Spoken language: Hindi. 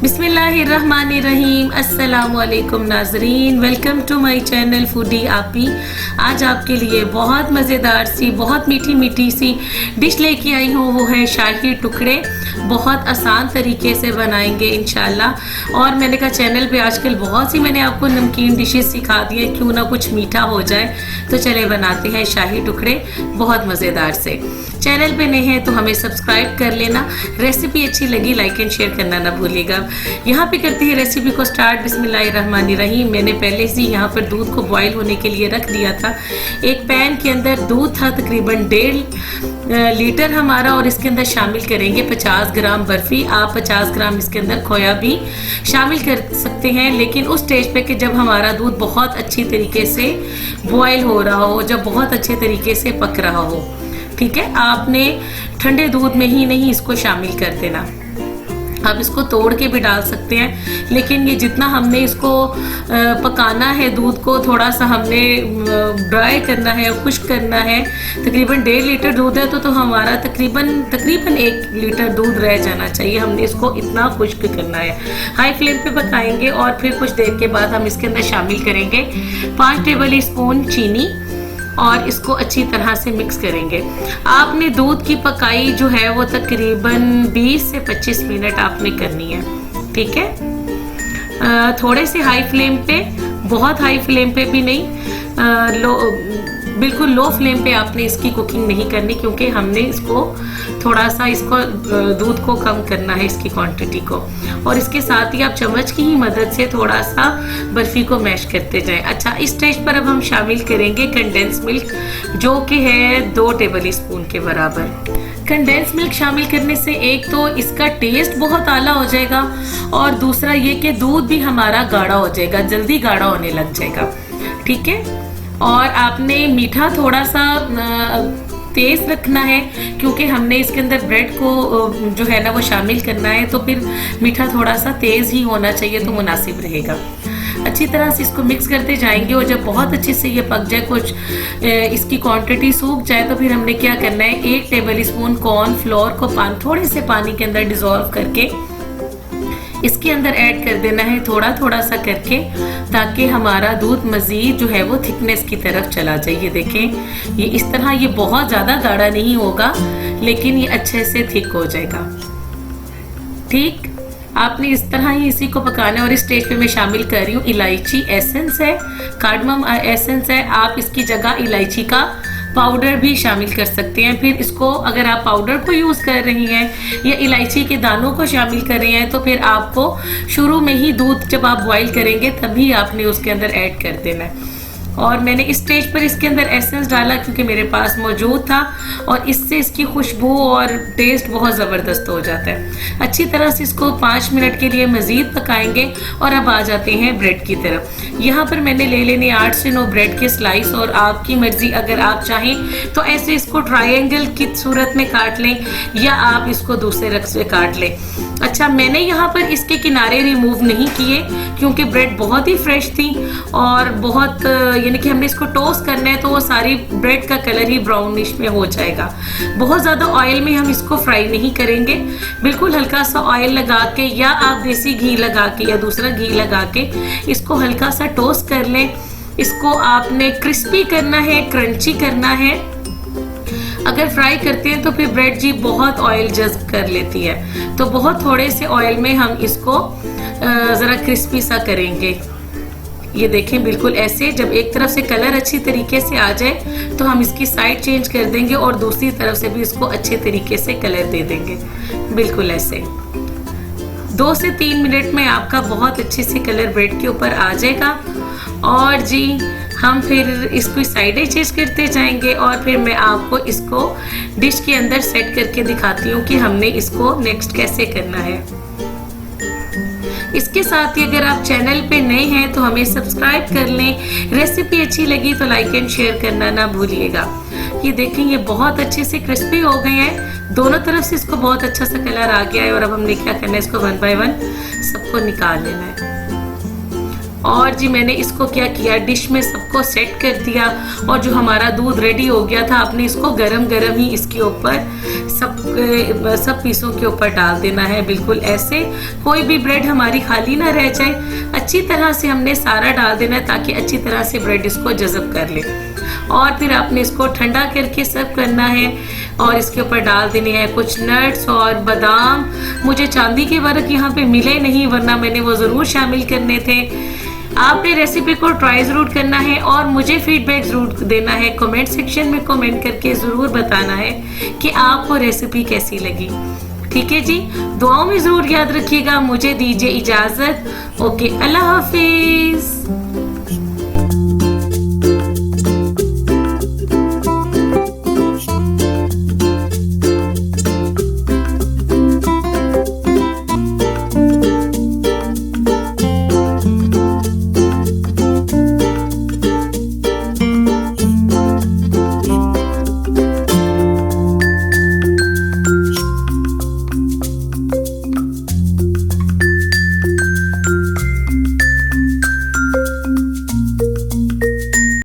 बिस्मिल्लाहिर्रहमानिर्रहीम। अस्सलामुअलैकुम नाजरीन, welcome to my channel foodie Aapi. आज आपके लिए बहुत मज़ेदार सी, बहुत मीठी मीठी सी डिश लेके आई हूँ। वो है शाही टुकड़े। बहुत आसान तरीके से बनाएंगे इंशाल्लाह। और मैंने कहा चैनल पे आजकल बहुत सी मैंने आपको नमकीन डिशेस सिखा दी हैं, क्यों ना कुछ मीठा हो जाए। तो चले बनाते हैं शाही टुकड़े बहुत मज़ेदार से। चैनल पे नए हैं तो हमें सब्सक्राइब कर लेना। रेसिपी अच्छी लगी लाइक एंड शेयर करना ना भूलिएगा। यहाँ पे करते हैं रेसिपी को स्टार्ट। बिस्मिल्लाहिर्रहमानिर्रहीम। मैंने पहले से यहाँ पर दूध को बॉईल होने के लिए रख दिया था। एक पैन के अंदर दूध था तकरीबन 1.5 लीटर हमारा, और इसके अंदर शामिल करेंगे 50 ग्राम बर्फ़ी। आप 50 ग्राम इसके अंदर खोया भी शामिल कर सकते हैं, लेकिन उस स्टेज पे कि जब हमारा दूध बहुत अच्छी तरीके से बॉयल हो रहा हो, जब बहुत अच्छे तरीके से पक रहा हो। ठीक है, आपने ठंडे दूध में ही नहीं इसको शामिल कर देना। आप इसको तोड़ के भी डाल सकते हैं, लेकिन ये जितना हमने इसको पकाना है, दूध को थोड़ा सा हमने ड्राई करना है, खुश्क करना है। तकरीबन 1.5 लीटर दूध है तो हमारा तकरीबन 1 लीटर दूध रह जाना चाहिए। हमने इसको इतना खुश्क करना है। हाई फ्लेम पे पकाएंगे और फिर कुछ देर के बाद हम इसके अंदर शामिल करेंगे 5 टेबल स्पून चीनी, और इसको अच्छी तरह से मिक्स करेंगे। आपने दूध की पकाई जो है वो तकरीबन 20 से 25 मिनट आपने करनी है। ठीक है, थोड़े से हाई फ्लेम पे, बहुत हाई फ्लेम पे भी नहीं, बिल्कुल लो फ्लेम पे आपने इसकी कुकिंग नहीं करनी, क्योंकि हमने इसको थोड़ा सा दूध को कम करना है, इसकी क्वांटिटी को। और इसके साथ ही आप चम्मच की ही मदद से थोड़ा सा बर्फी को मैश करते जाएं। अच्छा, इस स्टेज पर अब हम शामिल करेंगे कंडेंस मिल्क, जो कि है 2 टेबल स्पून के बराबर। कंडेंस मिल्क शामिल करने से एक तो इसका टेस्ट बहुत आला हो जाएगा, और दूसरा ये कि दूध भी हमारा गाढ़ा हो जाएगा, जल्दी गाढ़ा होने लग जाएगा। ठीक है, और आपने मीठा थोड़ा सा तेज रखना है, क्योंकि हमने इसके अंदर ब्रेड को जो है ना वो शामिल करना है, तो फिर मीठा थोड़ा सा तेज ही होना चाहिए तो मुनासिब रहेगा। अच्छी तरह से इसको मिक्स करते जाएंगे, और जब बहुत अच्छे से ये पक जाए, कुछ इसकी क्वांटिटी सूख जाए, तो फिर हमने क्या करना है, 1 टेबल स्पून कॉर्न फ्लोर को थोड़े से पानी के अंदर डिजोल्व करके इसके अंदर ऐड कर देना है, थोड़ा थोड़ा सा करके, ताकि हमारा दूध मज़ीद जो है वो थिकनेस की तरफ चला जाए। ये देखें, ये इस तरह, ये बहुत ज़्यादा गाढ़ा नहीं होगा, लेकिन ये अच्छे से थिक हो जाएगा। ठीक, आपने इस तरह ही इसी को पकाना है। और इस स्टेज पे मैं शामिल कर रही हूँ इलायची एसेंस है, कार्डमम एसेंस है। आप इसकी जगह इलायची का पाउडर भी शामिल कर सकते हैं। फिर इसको अगर आप पाउडर को यूज़ कर रही हैं या इलायची के दानों को शामिल कर रहे हैं, तो फिर आपको शुरू में ही दूध जब आप बॉईल करेंगे तभी आपने उसके अंदर ऐड कर देना है। और मैंने इस स्टेज पर इसके अंदर एसेंस डाला क्योंकि मेरे पास मौजूद था, और इससे इसकी खुशबू और टेस्ट बहुत ज़बरदस्त हो जाता है। अच्छी तरह से इसको 5 मिनट के लिए मज़ीद पकाएंगे। और अब आ जाते हैं ब्रेड की तरफ। यहाँ पर मैंने ले लेने 8 से 9 ब्रेड के स्लाइस, और आपकी मर्ज़ी, अगर आप चाहें तो ऐसे इसको ट्रायंगल की सूरत में काट लें, या आप इसको दूसरे रंग से काट लें। अच्छा, मैंने यहाँ पर इसके किनारे रिमूव नहीं किए, क्योंकि ब्रेड बहुत ही फ्रेश थी, और बहुत यानी कि हमने इसको टोस्ट करना है, तो वो सारी ब्रेड का कलर ही ब्राउनिश में हो जाएगा। बहुत ज़्यादा ऑयल में हम इसको फ्राई नहीं करेंगे, बिल्कुल हल्का सा ऑयल लगा के, या आप देसी घी लगा के या दूसरा घी लगा के इसको हल्का सा टोस्ट कर लें। इसको आपने क्रिस्पी करना है, क्रंची करना है। अगर फ्राई करते हैं तो फिर ब्रेड जी बहुत ऑयल जज्ब कर लेती है, तो बहुत थोड़े से ऑयल में हम इसको ज़रा क्रिस्पी सा करेंगे। ये देखें, बिल्कुल ऐसे जब एक तरफ से कलर अच्छी तरीके से आ जाए तो हम इसकी साइड चेंज कर देंगे, और दूसरी तरफ से भी इसको अच्छे तरीके से कलर दे देंगे। बिल्कुल ऐसे 2 से 3 मिनट में आपका बहुत अच्छे से कलर ब्रेड के ऊपर आ जाएगा। और जी हम फिर इसको साइडें चेंज करते जाएंगे, और फिर मैं आपको इसको डिश के अंदर सेट करके दिखाती हूँ कि हमने इसको नेक्स्ट कैसे करना है। इसके साथ ही अगर आप चैनल पे नए हैं तो हमें सब्सक्राइब कर लें। रेसिपी अच्छी लगी तो लाइक एंड शेयर करना ना भूलिएगा। ये देखें, ये बहुत अच्छे से क्रिस्पी हो गए हैं, दोनों तरफ से इसको बहुत अच्छा सा कलर आ गया है। और अब हमने क्या करना है, इसको 1 बाय 1 सबको निकाल लेना है। और जी मैंने इसको क्या किया, डिश में सबको सेट कर दिया और जो हमारा दूध रेडी हो गया था आपने इसको गरम गरम ही इसके ऊपर सब पीसों के ऊपर डाल देना है। बिल्कुल ऐसे, कोई भी ब्रेड हमारी खाली ना रह जाए, अच्छी तरह से हमने सारा डाल देना है ताकि अच्छी तरह से ब्रेड इसको जज़ब कर ले। और फिर आपने इसको ठंडा करके सर्व करना है और इसके ऊपर डाल देने हैं कुछ नट्स और बादाम। मुझे चांदी के वर्क यहाँ पे मिले नहीं, वरना मैंने वो ज़रूर शामिल करने थे। आपने रेसिपी को ट्राई ज़रूर करना है और मुझे फीडबैक ज़रूर देना है, कमेंट सेक्शन में कमेंट करके ज़रूर बताना है कि आपको रेसिपी कैसी लगी। ठीक है जी, दुआओं में ज़रूर याद रखिएगा। मुझे दीजिए इजाज़त। ओके, अल्लाह हाफिज़।